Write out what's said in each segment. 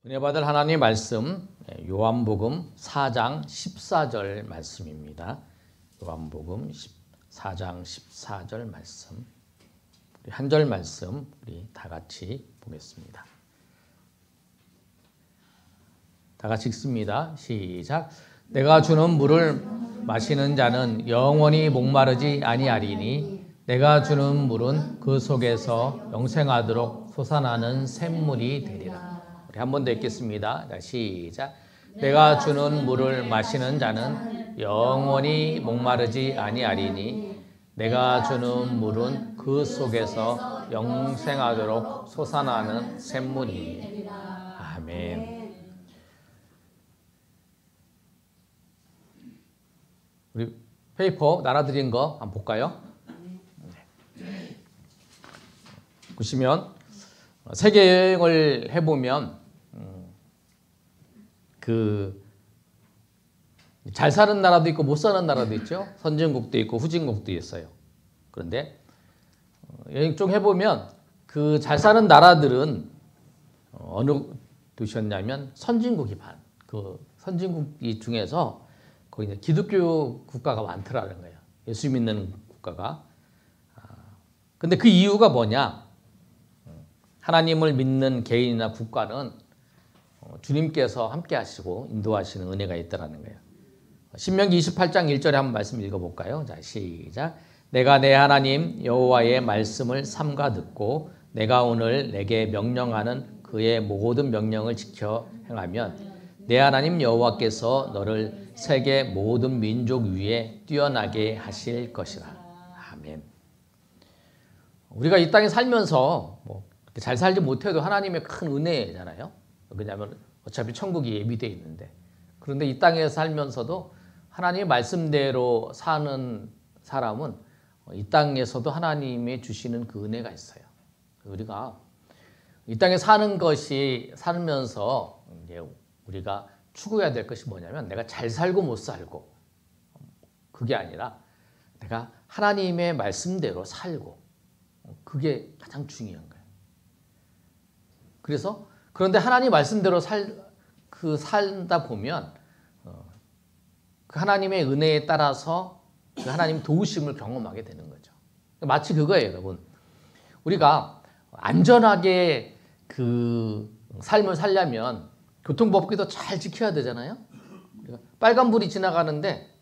은혜 받을 하나님의 말씀 요한복음 4장 14절 말씀입니다. 요한복음 4장 14절 말씀. 우리 한 절 말씀 우리 다 같이 보겠습니다. 다 같이 읽습니다. 시작. 내가 주는 물을 마시는 자는 영원히 목마르지 아니하리니 내가 주는 물은 그 속에서 영생하도록 솟아나는 샘물이 되리라. 우리 한 번 더 읽겠습니다. 자, 시작. 내가 주는 물을 마시는 자는 영원히 목마르지 아니하리니 내가 주는 물은 그 속에서 영생하도록 솟아나는 샘물이니. 아멘. 우리 페이퍼 나눠드린 거 한번 볼까요? 보시면 세계 여행을 해보면 잘 사는 나라도 있고 못 사는 나라도 있죠. 선진국도 있고 후진국도 있어요. 그런데 여행 좀 해보면 그 잘 사는 나라들은 어느 도시였냐면 선진국이 반. 그 선진국 중에서 거기 기독교 국가가 많더라는 거예요. 예수 믿는 국가가. 근데 그 이유가 뭐냐? 하나님을 믿는 개인이나 국가는 주님께서 함께 하시고 인도하시는 은혜가 있다라는 거예요. 신명기 28장 1절에 한번 말씀 읽어볼까요? 자, 시작. 내가 내 하나님 여호와의 말씀을 삼가 듣고 내가 오늘 내게 명령하는 그의 모든 명령을 지켜 행하면 내 하나님 여호와께서 너를 세계 모든 민족 위에 뛰어나게 하실 것이라. 아멘. 우리가 이 땅에 살면서 잘 살지 못해도 하나님의 큰 은혜잖아요. 왜냐하면 어차피 천국이 예비되어 있는데. 그런데 이 땅에 살면서도 하나님의 말씀대로 사는 사람은 이 땅에서도 하나님이 주시는 그 은혜가 있어요. 우리가 이 땅에 사는 것이 살면서 이제 우리가 추구해야 될 것이 뭐냐면 내가 잘 살고 못 살고 그게 아니라 내가 하나님의 말씀대로 살고 그게 가장 중요한 거예요. 그래서 그런데 하나님 말씀대로 살다 보면 그 하나님의 은혜에 따라서 그 하나님 도우심을 경험하게 되는 거죠. 마치 그거예요, 여러분. 우리가 안전하게 그 삶을 살려면 교통법규도 잘 지켜야 되잖아요. 빨간불이 지나가는데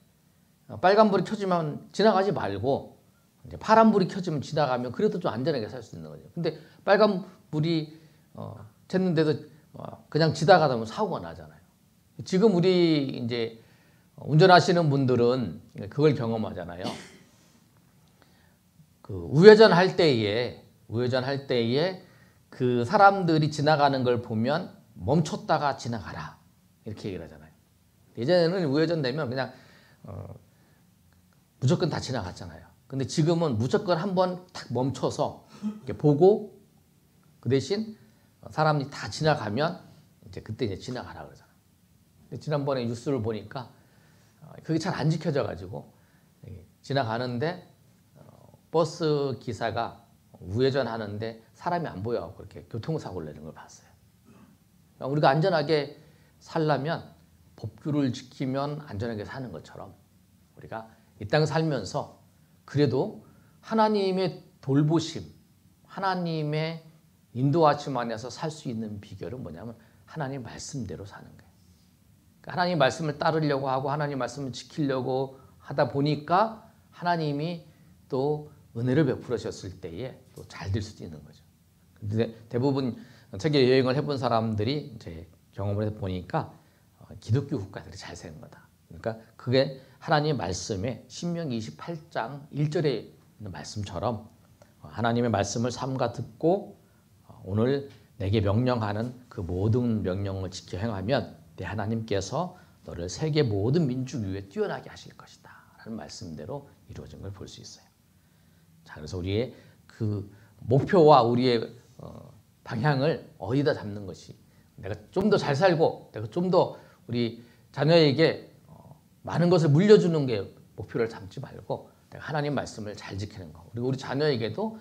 빨간불이 켜지면 지나가지 말고 이제 파란불이 켜지면 지나가면 그래도 좀 안전하게 살 수 있는 거죠. 근데 빨간불이 챘는데도 그냥 지나가다 보면 사고가 나잖아요. 지금 우리 이제 운전하시는 분들은 그걸 경험하잖아요. 그 우회전할 때에 그 사람들이 지나가는 걸 보면 멈췄다가 지나가라 이렇게 얘기를 하잖아요. 예전에는 우회전 되면 그냥 무조건 다 지나갔잖아요. 근데 지금은 무조건 한번 탁 멈춰서 이렇게 보고 그 대신 사람이 다 지나가면 이제 그때 이제 지나가라 그러잖아요. 근데 지난번에 뉴스를 보니까 그게 잘 안 지켜져 가지고 지나가는데 버스 기사가 우회전하는데 사람이 안 보여갖고 그렇게 교통사고를 내는 걸 봤어요. 우리가 안전하게 살려면 법규를 지키면 안전하게 사는 것처럼 우리가 이 땅 살면서 그래도 하나님의 돌보심, 하나님의 인도하심 안에서 살 수 있는 비결은 뭐냐면 하나님 말씀대로 사는 거예요. 그러니까 하나님 말씀을 따르려고 하고 하나님 말씀을 지키려고 하다 보니까 하나님이 또 은혜를 베풀으셨을 때에 또 잘 될 수도 있는 거죠. 근데 대부분 세계 여행을 해본 사람들이 이제 경험을 해보니까 기독교 국가들이 잘 사는 거다. 그러니까 그게 하나님의 말씀에 신명기 28장 1절에 있는 말씀처럼 하나님의 말씀을 삼가 듣고 오늘 내게 명령하는 그 모든 명령을 지켜 행하면 내 하나님께서 너를 세계 모든 민족 위에 뛰어나게 하실 것이다 라는 말씀대로 이루어진 걸 볼 수 있어요. 자, 그래서 우리의 그 목표와 우리의 방향을 어디다 잡는 것이 내가 좀 더 잘 살고 내가 좀 더 우리 자녀에게 많은 것을 물려주는 게 목표를 삼지 말고 내가 하나님 말씀을 잘 지키는 거. 그리고 우리 자녀에게도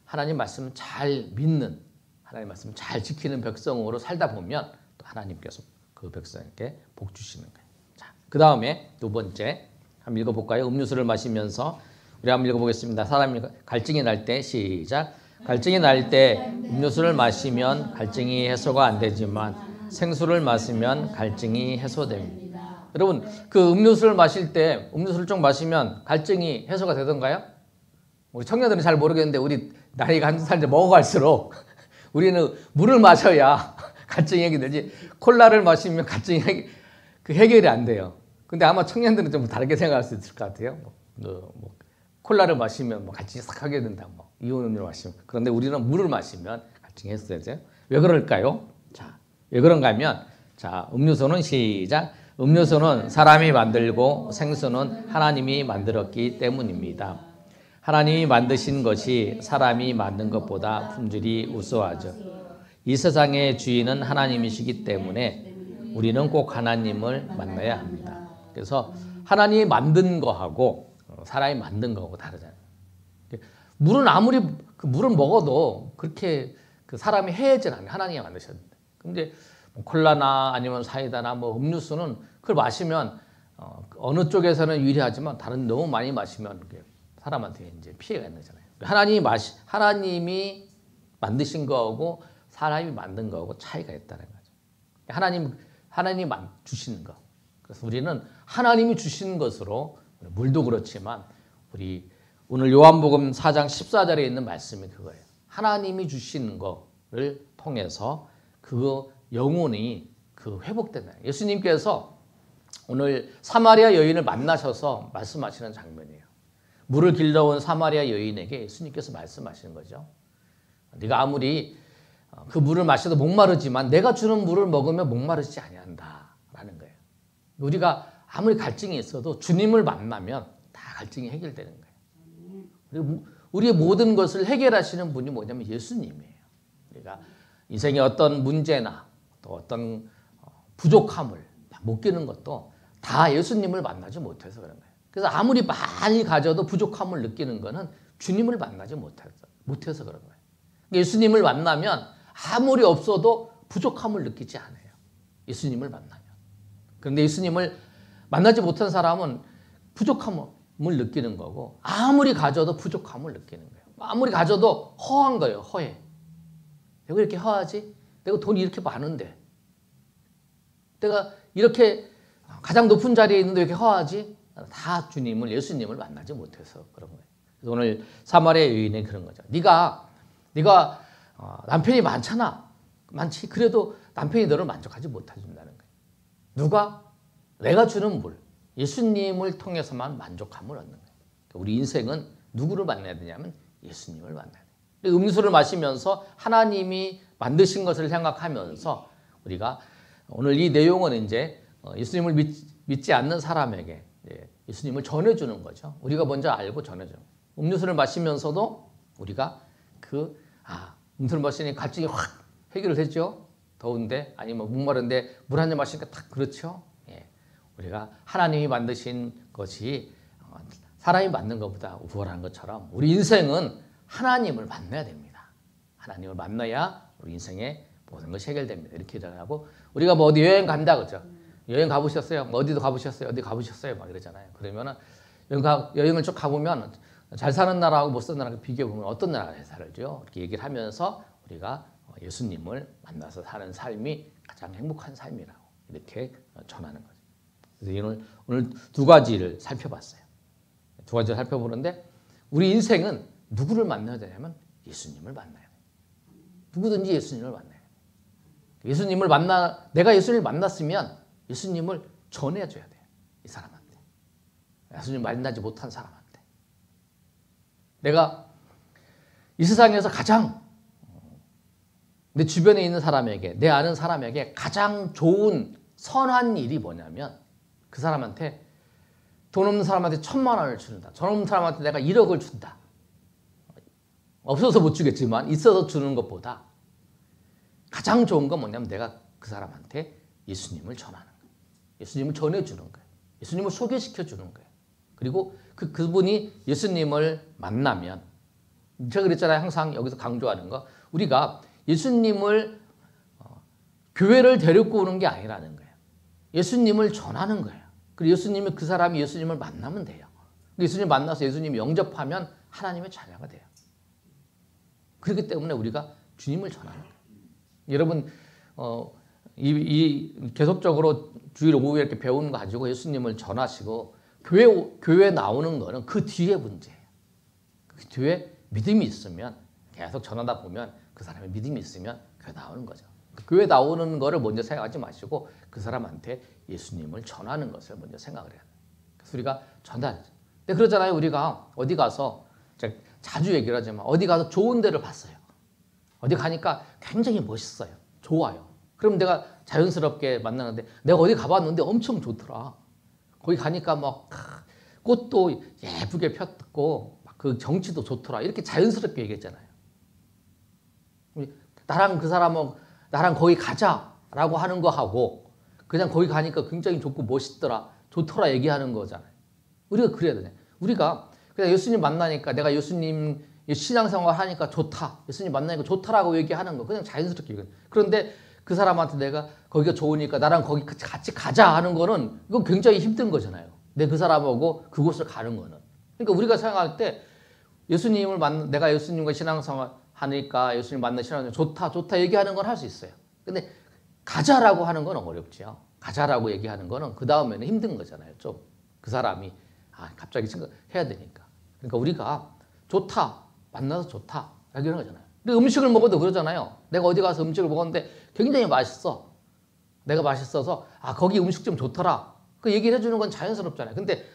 하나님 말씀을 잘 믿는 하나님 말씀을 잘 지키는 백성으로 살다 보면 하나님께서 그 백성에게 복 주시는 거예요. 자, 그 다음에 두 번째 한번 읽어볼까요? 음료수를 마시면서 우리 한번 읽어보겠습니다. 사람이 갈증이 날 때 시작. 갈증이 날 때 음료수를 마시면 갈증이 해소가 안 되지만 생수를 마시면 갈증이 해소됩니다. 여러분 그 음료수를 마실 때 음료수를 좀 마시면 갈증이 해소가 되던가요? 우리 청년들은 잘 모르겠는데 우리 나이가 한 살 이제 먹어갈수록 우리는 물을 마셔야 갈증이 해결되지 콜라를 마시면 갈증이 해결이 안 돼요. 근데 아마 청년들은 좀 다르게 생각할 수 있을 것 같아요. 콜라를 마시면 갈증이 싹 하게 된다. 이온 음료를 마시면. 그런데 우리는 물을 마시면 갈증이 해소되죠. 왜 그럴까요? 자, 왜 그런가 하면 자, 음료수는 시작. 음료수는 사람이 만들고 생수는 하나님이 만들었기 때문입니다. 하나님이 만드신 것이 사람이 만든 것보다 품질이 우수하죠. 이 세상의 주인은 하나님이시기 때문에 우리는 꼭 하나님을 만나야 합니다. 그래서 하나님이 만든 거하고 사람이 만든 거하고 다르잖아요. 물은 아무리 물을 먹어도 그렇게 사람이 해야지 않아요. 하나님이 만드셨는데. 근데 콜라나 아니면 사이다나 음료수는 그걸 마시면 어느 쪽에서는 유리하지만 다른 너무 많이 마시면 사람한테 이제 피해가 있는 거잖아요. 하나님이 만드신 거하고 사람이 만든 거하고 차이가 있다는 거죠. 하나님이 주시는 거. 그래서 우리는 하나님이 주시는 것으로 물도 그렇지만 우리 오늘 요한복음 4장 14절에 있는 말씀이 그거예요. 하나님이 주시는 거를 통해서 그 영혼이 회복된다. 예수님께서 오늘 사마리아 여인을 만나셔서 말씀하시는 장면이에요. 물을 길러온 사마리아 여인에게 예수님께서 말씀하시는 거죠. 네가 아무리 그 물을 마셔도 목마르지만 내가 주는 물을 먹으면 목마르지 아니한다라는 거예요. 우리가 아무리 갈증이 있어도 주님을 만나면 다 갈증이 해결되는 거예요. 그리고 우리의 모든 것을 해결하시는 분이 뭐냐면 예수님이에요. 우리가 인생의 어떤 문제나 또 어떤 부족함을 못 끼는 것도 다 예수님을 만나지 못해서 그런 거예요. 그래서 아무리 많이 가져도 부족함을 느끼는 것은 주님을 만나지 못해서 그런 거예요. 예수님을 만나면 아무리 없어도 부족함을 느끼지 않아요. 예수님을 만나면. 그런데 예수님을 만나지 못한 사람은 부족함을 느끼는 거고 아무리 가져도 부족함을 느끼는 거예요. 아무리 가져도 허한 거예요. 허해. 내가 왜 이렇게 허하지? 내가 돈이 이렇게 많은데 내가 이렇게 가장 높은 자리에 있는데 왜 이렇게 허하지? 다 예수님을 만나지 못해서 그런 거예요. 그래서 오늘 사마리아 여인은 그런 거죠. 네가 남편이 많지. 그래도 남편이 너를 만족하지 못해준다는 거예요. 누가? 내가 주는 물, 예수님을 통해서만 만족함을 얻는 거예요. 우리 인생은 누구를 만나야 되냐면 예수님을 만나야 돼요. 음료수를 마시면서 하나님이 만드신 것을 생각하면서 우리가 오늘 이 내용은 이제 예수님을 믿지 않는 사람에게 예수님을 전해주는 거죠. 우리가 먼저 알고 전해줘요. 음료수를 마시면서도 우리가 음료수를 마시니 갈증이 확 해결되죠. 더운데 아니면 목마른데 물 한 잔 마시니까 딱 그렇죠. 우리가 하나님이 만드신 것이 사람이 만든 것보다 우월한 것처럼 우리 인생은 하나님을 만나야 됩니다. 하나님을 만나야 우리 인생의 모든 것이 해결됩니다. 이렇게 하고 우리가 어디 여행 간다 그러죠. 여행 가보셨어요? 어디도 가보셨어요? 어디 가보셨어요? 막 이러잖아요. 그러면은 여행을 쭉 가보면 잘 사는 나라하고 못 사는 나라하고 비교해보면 어떤 나라에 살죠? 이렇게 얘기를 하면서 우리가 예수님을 만나서 사는 삶이 가장 행복한 삶이라고 이렇게 전하는 거죠. 그래서 오늘 두 가지를 살펴봤어요. 두 가지를 살펴보는데 우리 인생은 누구를 만나야 되냐면 예수님을 만나야 돼요. 누구든지 예수님을 만나야 돼요. 내가 예수님을 만났으면 예수님을 전해줘야 돼요. 이 사람한테. 예수님 만나지 못한 사람한테. 내가 이 세상에서 가장 내 주변에 있는 사람에게, 내 아는 사람에게 가장 좋은 선한 일이 뭐냐면 그 사람한테 돈 없는 사람한테 1,000만 원을 준다. 돈 없는 사람한테 내가 1억을 준다. 없어서 못 주겠지만 있어서 주는 것보다 가장 좋은 건 뭐냐면 내가 그 사람한테 예수님을 전하는 거예요. 예수님을 전해주는 거예요. 예수님을 소개시켜주는 거예요. 그리고 그분이 예수님을 만나면 제가 그랬잖아요. 항상 여기서 강조하는 거. 우리가 예수님을 교회를 데리고 오는 게 아니라는 거예요. 예수님을 전하는 거예요. 그리고 예수님이 그 사람이 예수님을 만나면 돼요. 예수님 만나서 예수님 영접하면 하나님의 자녀가 돼요. 그렇기 때문에 우리가 주님을 전하는 거예요. 여러분 계속적으로 주일 오후에 이렇게 배우는 거 가지고 예수님을 전하시고 교회 나오는 거는 그 뒤에 문제예요. 그 뒤에 믿음이 있으면 계속 전하다 보면 그 사람의 믿음이 있으면 교회 나오는 거죠. 교회 나오는 거를 먼저 생각하지 마시고 그 사람한테 예수님을 전하는 것을 먼저 생각을 해야 돼요. 그래서 우리가 전하죠. 근데 그러잖아요. 우리가 어디 가서 자주 얘기를 하지만 어디 가서 좋은 데를 봤어요. 어디 가니까 굉장히 멋있어요. 좋아요. 그럼 내가 자연스럽게 만나는데 내가 어디 가봤는데 엄청 좋더라. 거기 가니까 막 꽃도 예쁘게 폈고 그 정치도 좋더라. 이렇게 자연스럽게 얘기했잖아요. 나랑 그 사람은 나랑 거기 가자라고 하는 거 하고 그냥 거기 가니까 굉장히 좋고 멋있더라. 좋더라 얘기하는 거잖아요. 우리가 그래야 되네. 우리가 그냥 예수님 만나니까 내가 예수님 신앙생활 하니까 좋다. 예수님 만나니까 좋다라고 얘기하는 거 그냥 자연스럽게 얘기해. 그런데 그 사람한테 내가 거기가 좋으니까 나랑 거기 같이 가자 하는 거는 이건 굉장히 힘든 거잖아요. 내 그 사람하고 그곳을 가는 거는. 그러니까 우리가 생각할 때 내가 예수님과 신앙생활 하니까 예수님 만나 신앙생활 좋다 얘기하는 건 할 수 있어요. 근데 가자라고 하는 건 어렵죠. 가자라고 얘기하는 거는 그 다음에는 힘든 거잖아요. 좀 그 사람이 갑자기 생각해야 되니까. 그러니까 우리가 좋다 만나서 좋다 얘기하는 거잖아요. 우리 음식을 먹어도 그러잖아요. 내가 어디 가서 음식을 먹었는데 굉장히 맛있어. 내가 맛있어서 거기 음식점 좋더라. 그 얘기를 해주는 건 자연스럽잖아요. 근데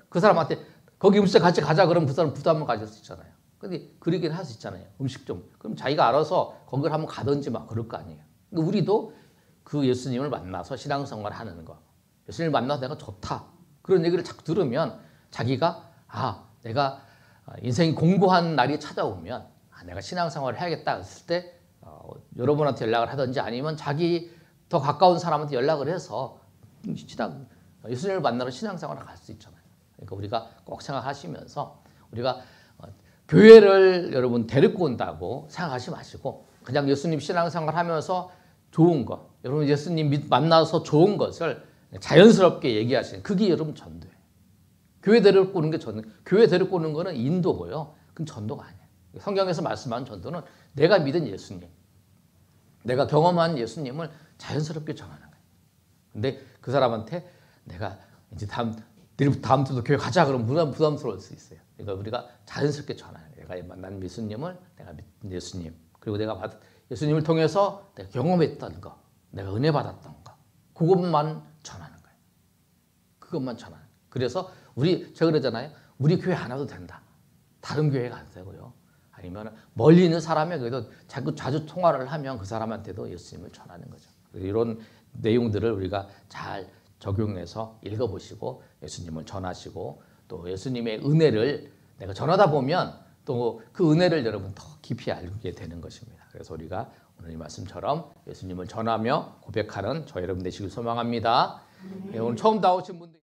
그 사람한테 거기 음식점 같이 가자 그러면 그 사람 부담을 가질 수 있잖아요. 근데 그 얘기를 할 수 있잖아요. 음식점. 그럼 자기가 알아서 거기를 한번 가든지 막 그럴 거 아니에요. 그러니까 우리도 그 예수님을 만나서 신앙생활 하는 거. 예수님을 만나서 내가 좋다. 그런 얘기를 자꾸 들으면 자기가 내가 인생이 공고한 날이 찾아오면 내가 신앙생활을 해야겠다 했을 때 여러분한테 연락을 하든지 아니면 자기 더 가까운 사람한테 연락을 해서 예수님을 만나러 신앙생활을 갈 수 있잖아요. 그러니까 우리가 꼭 생각하시면서 우리가 교회를 여러분 데리고 온다고 생각하지 마시고 그냥 예수님 신앙생활 하면서 좋은 것, 여러분 예수님 만나서 좋은 것을 자연스럽게 얘기하시는 그게 여러분 전도예요. 교회 데리고 오는 게 전도. 교회 데리고 오는 거는 인도고요. 그건 전도가 아니에요. 성경에서 말씀하는 전도는 내가 믿은 예수님, 내가 경험한 예수님을 자연스럽게 전하는 거예요. 근데 그 사람한테 내가 이제 다음 주도 교회 가자 그러면 부담스러울 수 있어요. 그러니까 우리가 자연스럽게 전하는 거예요. 내가 만난 예수님을 내가 믿은 예수님, 그리고 내가 예수님을 통해서 내가 경험했던 거, 내가 은혜 받았던 거, 그것만 전하는 거예요. 그것만 전하는 거예요. 그래서 제가 그러잖아요. 우리 교회 안 와도 된다. 다른 교회 가도 되고요. 아니면 멀리 있는 사람에게도 자주 통화를 하면 그 사람한테도 예수님을 전하는 거죠. 이런 내용들을 우리가 잘 적용해서 읽어보시고 예수님을 전하시고 또 예수님의 은혜를 내가 전하다 보면 또 그 은혜를 여러분 더 깊이 알게 되는 것입니다. 그래서 우리가 오늘 이 말씀처럼 예수님을 전하며 고백하는 저 여러분 되시길 소망합니다. 오늘 처음 나오신 분들